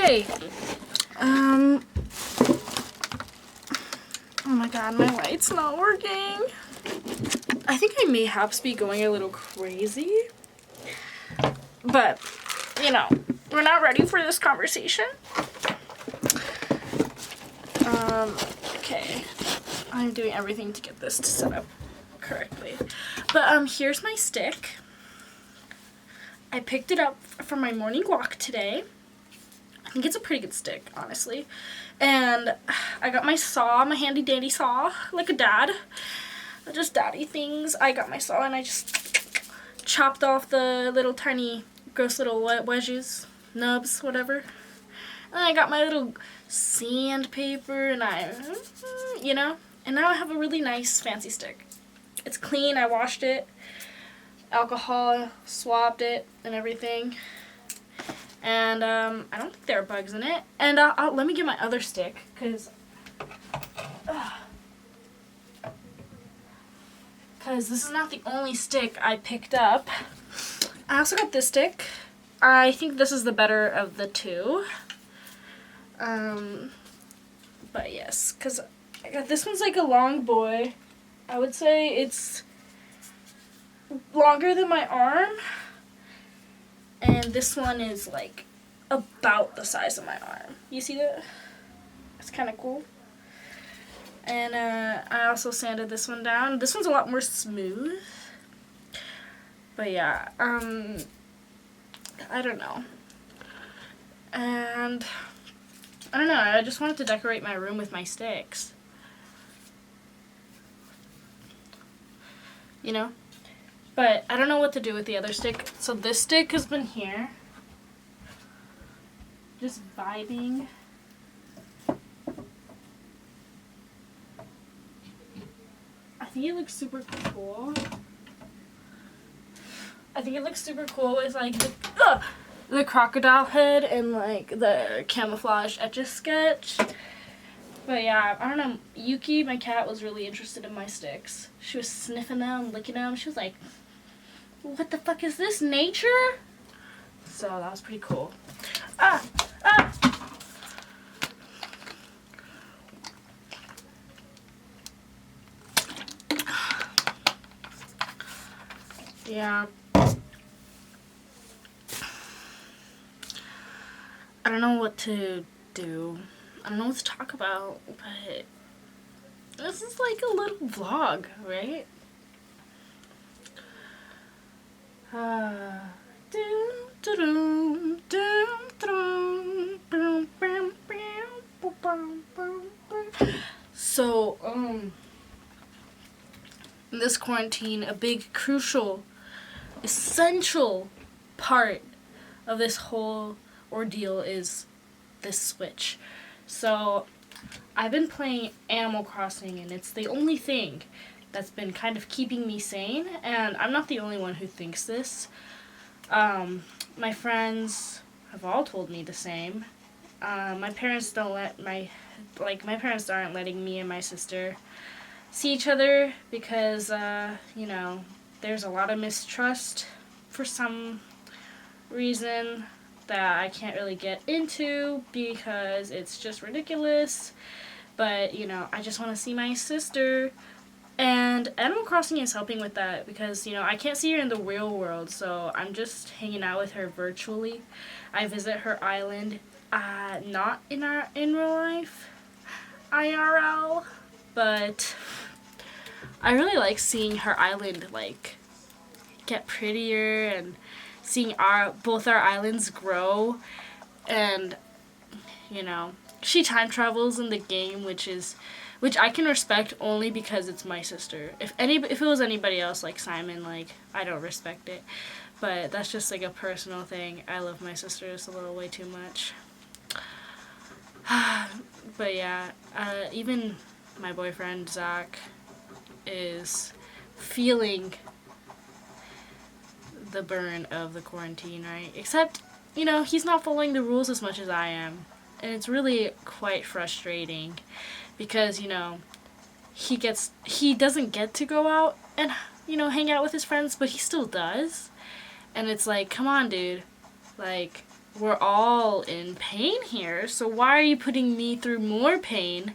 Okay. Oh my god, my light's not working. I think I may perhaps be going a little crazy. But, you know, we're not ready for this conversation. Okay. I'm doing everything to get this to set up correctly. But, here's my stick. I picked it up for my morning walk today. I think it's a pretty good stick, honestly. And I got my saw, my handy dandy saw, like a dad. Just daddy things. I got my saw and I just chopped off the little tiny, gross little wedges, nubs, whatever. And I got my little sandpaper and and now I have a really nice fancy stick. It's clean, I washed it, alcohol, swabbed it and everything. And I don't think there are bugs in it. And let me get my other stick, because this is not the only stick I picked up. I also got this stick. I think this is the better of the two. But yes, because I got this one's like a long boy. I would say it's longer than my arm. And this one is like about the size of my arm. You see that? It's kind of cool. And I also sanded this one down. This one's a lot more smooth. But yeah, I don't know. And I don't know, I just wanted to decorate my room with my sticks. You know? But I don't know what to do with the other stick. So this stick has been here. Just vibing. I think it looks super cool. I think it looks super cool with like the crocodile head and like the camouflage Etch-a-Sketch. But yeah, I don't know. Yuki, my cat, was really interested in my sticks. She was sniffing them, licking them. She was like, what the fuck is this, nature? So that was pretty cool. Yeah. I don't know what to do. I don't know what to talk about, but this is like a little vlog, right? So, in this quarantine, a big, crucial, essential part of this whole ordeal is this Switch. So, I've been playing Animal Crossing, and it's the only thing that's been kind of keeping me sane, and I'm not the only one who thinks this. My friends have all told me the same. My parents my parents aren't letting me and my sister see each other because, there's a lot of mistrust for some reason that I can't really get into because it's just ridiculous. But, I just want to see my sister. And Animal Crossing is helping with that because, I can't see her in the real world, so I'm just hanging out with her virtually. I visit her island, not in real life, IRL, but I really like seeing her island, get prettier and seeing both our islands grow. And, she time travels in the game, which I can respect only because it's my sister. If it was anybody else like Simon, I don't respect it. But that's just a personal thing. I love my sister just a little way too much. But yeah, even my boyfriend Zach is feeling the burn of the quarantine, right? Except, he's not following the rules as much as I am. And it's really quite frustrating because, he doesn't get to go out and, hang out with his friends, but he still does. And it's come on, dude. we're all in pain here. So why are you putting me through more pain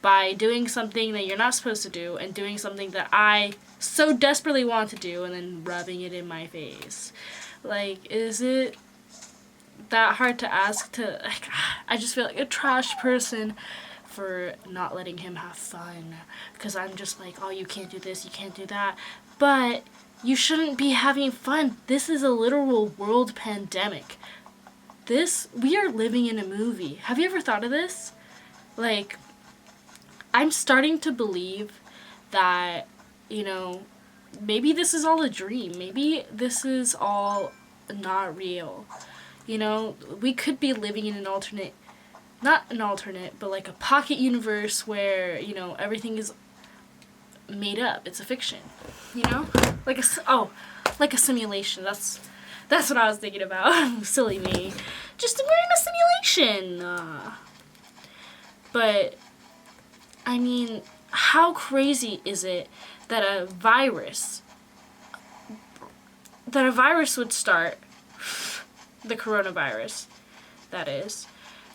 by doing something that you're not supposed to do and doing something that I so desperately want to do and then rubbing it in my face? Like, is it that hard to ask to, like, I just feel like a trash person for not letting him have fun, because I'm just like, oh, you can't do this, you can't do that, but you shouldn't be having fun. This is a literal world pandemic. We are living in a movie. Have you ever thought of this? Like, I'm starting to believe that, you know, maybe this is all a dream. Maybe this is all not real. You know, we could be living in not an alternate, but like a pocket universe where, you know, everything is made up. It's a fiction, you know? Like a simulation. That's what I was thinking about. Silly me. Just we're in a simulation. But, I mean, how crazy is it that a virus would start, the coronavirus, that is,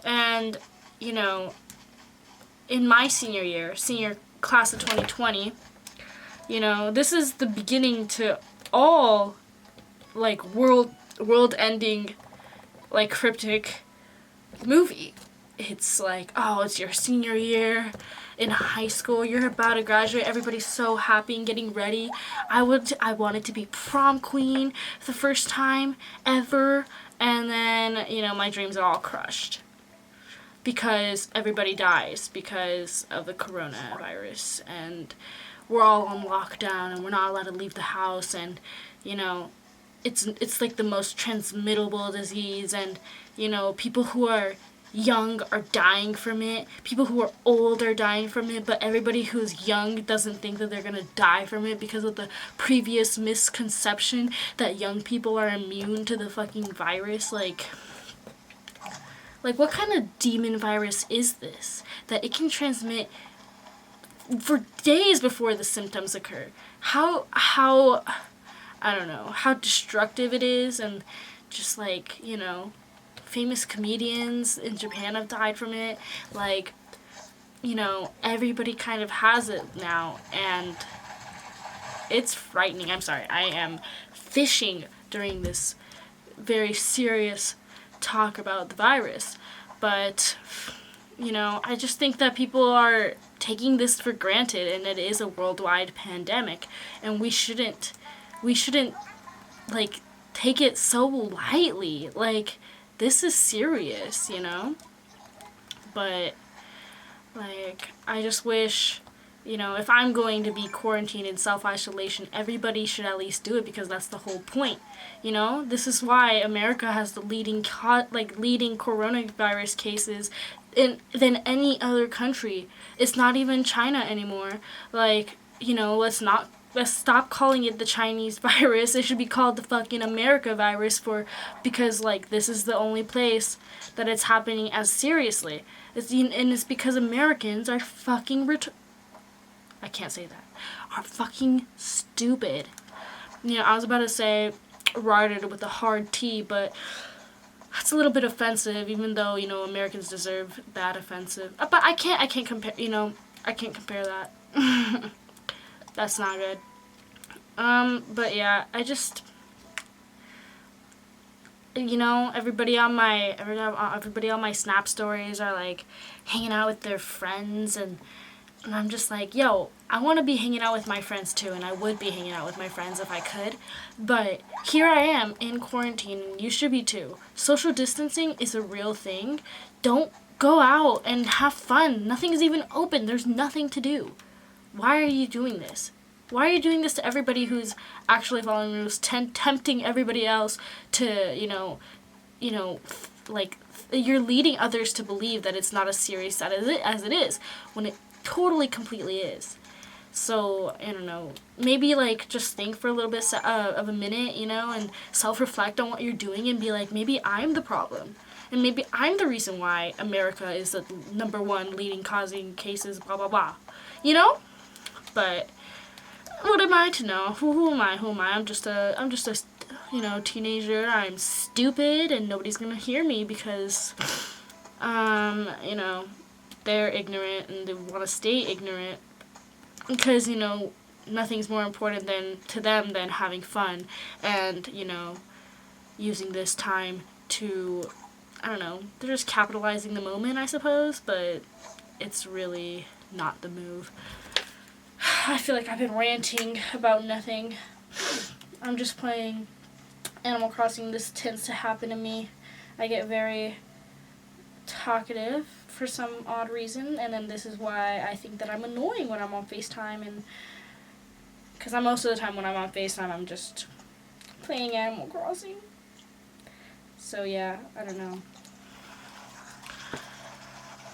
and, you know, in my senior class of 2020, you know, this is the beginning to all, like, world-ending, like, cryptic movie. It's like, oh, it's your senior year in high school, you're about to graduate, everybody's so happy and getting ready. I wanted to be prom queen for the first time ever, and then, you know, my dreams are all crushed. Because everybody dies because of the coronavirus, and we're all on lockdown, and we're not allowed to leave the house, and, you know, it's like the most transmittable disease, and, you know, people who are young are dying from it, people who are old are dying from it, but everybody who's young doesn't think that they're gonna die from it because of the previous misconception that young people are immune to the fucking virus. Like, what kind of demon virus is this? That it can transmit for days before the symptoms occur. How, I don't know, how destructive it is, and just like, you know, famous comedians in Japan have died from it. Like, you know, everybody kind of has it now, and it's frightening. I'm sorry, I am fishing during this very serious talk about the virus, but, you know, I just think that people are taking this for granted, and it is a worldwide pandemic, and we shouldn't like take it so lightly. Like, this is serious, you know? But, like, I just wish, you know, if I'm going to be quarantined in self-isolation, everybody should at least do it, because that's the whole point, you know? This is why America has the leading coronavirus cases than any other country. It's not even China anymore. Like, you know, let's stop calling it the Chinese virus. It should be called the fucking America virus, because, like, this is the only place that it's happening as seriously. It's because Americans are fucking I can't say that. Are fucking stupid. You know, I was about to say retarded with a hard T, but that's a little bit offensive, even though, you know, Americans deserve that offensive. But I can't compare, you know, I can't compare that. That's not good. But yeah, I just, you know, everybody on my Snap stories are, like, hanging out with their friends, and I'm just like, yo, I want to be hanging out with my friends too, and I would be hanging out with my friends if I could, but here I am in quarantine, and you should be too. Social distancing is a real thing. Don't go out and have fun. Nothing is even open. There's nothing to do. Why are you doing this? Why are you doing this to everybody who's actually following rules, tempting everybody else to, you know, like, you're leading others to believe that it's not as serious as it is, when it totally completely is. So, I don't know, maybe, like, just think for a little bit of a minute, you know, and self-reflect on what you're doing, and be like, maybe I'm the problem, and maybe I'm the reason why America is the #1 leading causing cases, blah blah blah, you know? But what am I to know? Who am I? I'm just a teenager, I'm stupid and nobody's gonna hear me because, they're ignorant and they want to stay ignorant because, nothing's more important to them than having fun and, using this time to, I don't know, they're just capitalizing the moment, I suppose, but it's really not the move. I feel like I've been ranting about nothing. I'm just playing Animal Crossing. This tends to happen to me. I get very talkative for some odd reason, and then this is why I think that I'm annoying when I'm on FaceTime, and because most of the time when I'm on FaceTime, I'm just playing Animal Crossing. So yeah, I don't know.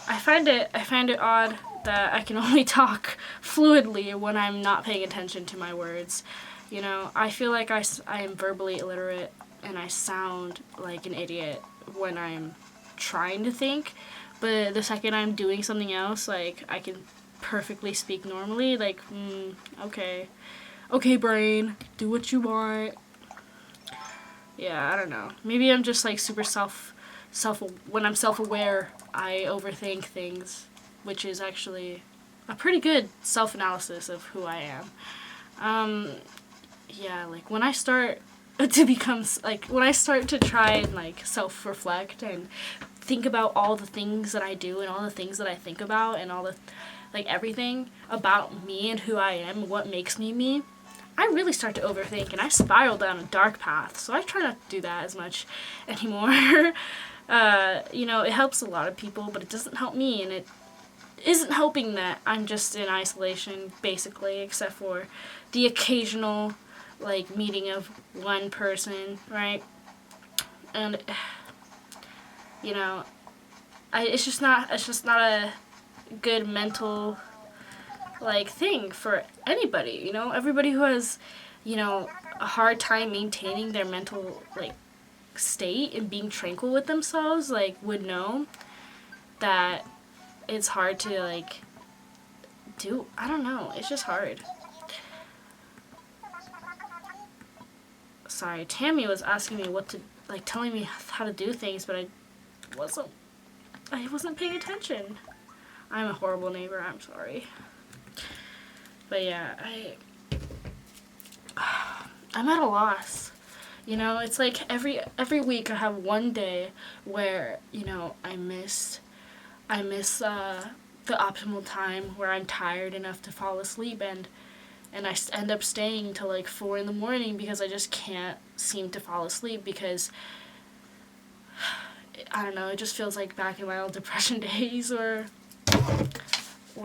I find it odd that I can only talk fluidly when I'm not paying attention to my words. I feel like I am verbally illiterate and I sound like an idiot when I'm trying to think, but the second I'm doing something else, like, I can perfectly speak normally, like, okay brain, do what you want. Yeah, I don't know. Maybe I'm just like super when I'm self-aware, I overthink things, which is actually a pretty good self-analysis of who I am. Yeah, like when I start to try and like self-reflect and think about all the things that I do and all the things that I think about and all the, like, everything about me and who I am and what makes me me, I really start to overthink and I spiral down a dark path. So I try not to do that as much anymore. It helps a lot of people, but it doesn't help me, and it isn't helping that I'm just in isolation, basically, except for the occasional, like, meeting of one person, right? And, it's just not a good mental, like, thing for anybody, Everybody who has, a hard time maintaining their mental, like, state and being tranquil with themselves, like, would know that it's hard to, like, do. I don't know. It's just hard. Sorry, Tammy was asking me telling me how to do things, but I wasn't paying attention. I'm a horrible neighbor. I'm sorry. But yeah, I'm at a loss. It's like every week I have one day where, I miss the optimal time where I'm tired enough to fall asleep, and I end up staying till like 4 a.m. because I just can't seem to fall asleep because, I don't know, it just feels like back in my old depression days where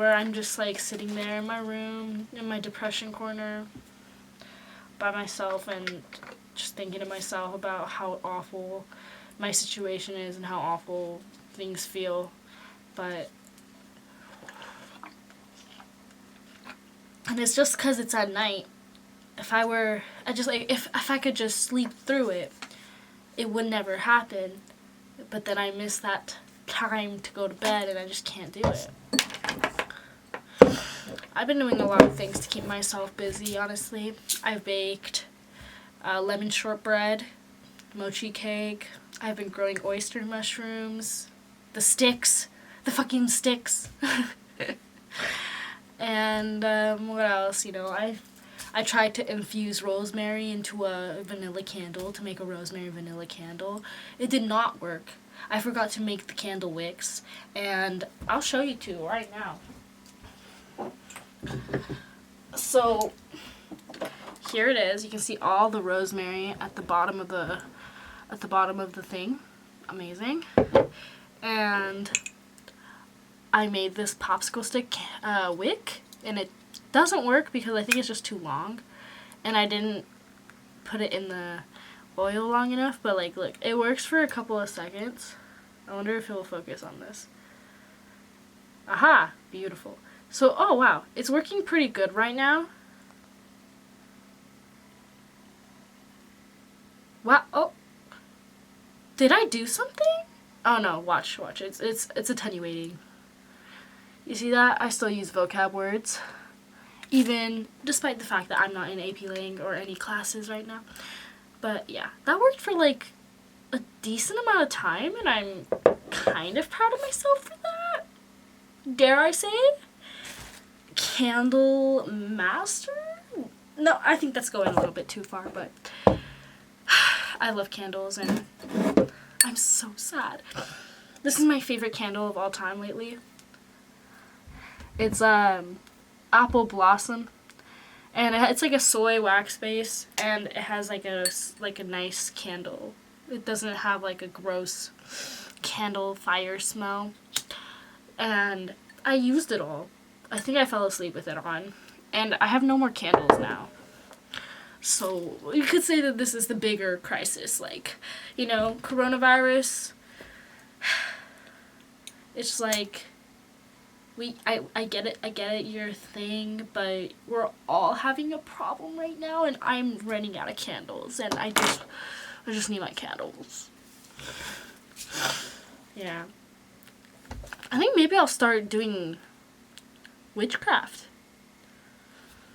I'm just like sitting there in my room, in my depression corner, by myself and just thinking to myself about how awful my situation is and how awful things feel. And it's just because it's at night. If I could just sleep through it, it would never happen. But then I miss that time to go to bed and I just can't do it. I've been doing a lot of things to keep myself busy, honestly. I've baked lemon shortbread, mochi cake. I've been growing oyster mushrooms, the fucking sticks. And what else? I tried to infuse rosemary into a vanilla candle to make a rosemary vanilla candle. It did not work. I forgot to make the candle wicks, and I'll show you two right now. So here it is. You can see all the rosemary at the bottom of the thing. Amazing. And I made this popsicle stick wick, and it doesn't work because I think it's just too long, and I didn't put it in the oil long enough, but like, look, it works for a couple of seconds. I wonder if it will focus on this. Aha! Beautiful. So, oh wow, it's working pretty good right now. Wow, oh. Did I do something? Oh no, watch. It's attenuating. You see that? I still use vocab words. Even despite the fact that I'm not in AP Lang or any classes right now. But yeah, that worked for like a decent amount of time, and I'm kind of proud of myself for that. Dare I say? Candle master? No, I think that's going a little bit too far, but I love candles and I'm so sad. This is my favorite candle of all time lately. It's apple blossom, and it's like a soy wax base, and it has like a nice candle. It doesn't have like a gross candle fire smell. And I used it all. I think I fell asleep with it on, and I have no more candles now. So you could say that this is the bigger crisis, like, you know, coronavirus. It's like, I get it, your thing, but we're all having a problem right now, and I'm running out of candles, and I just need my candles. Yeah. I think maybe I'll start doing witchcraft.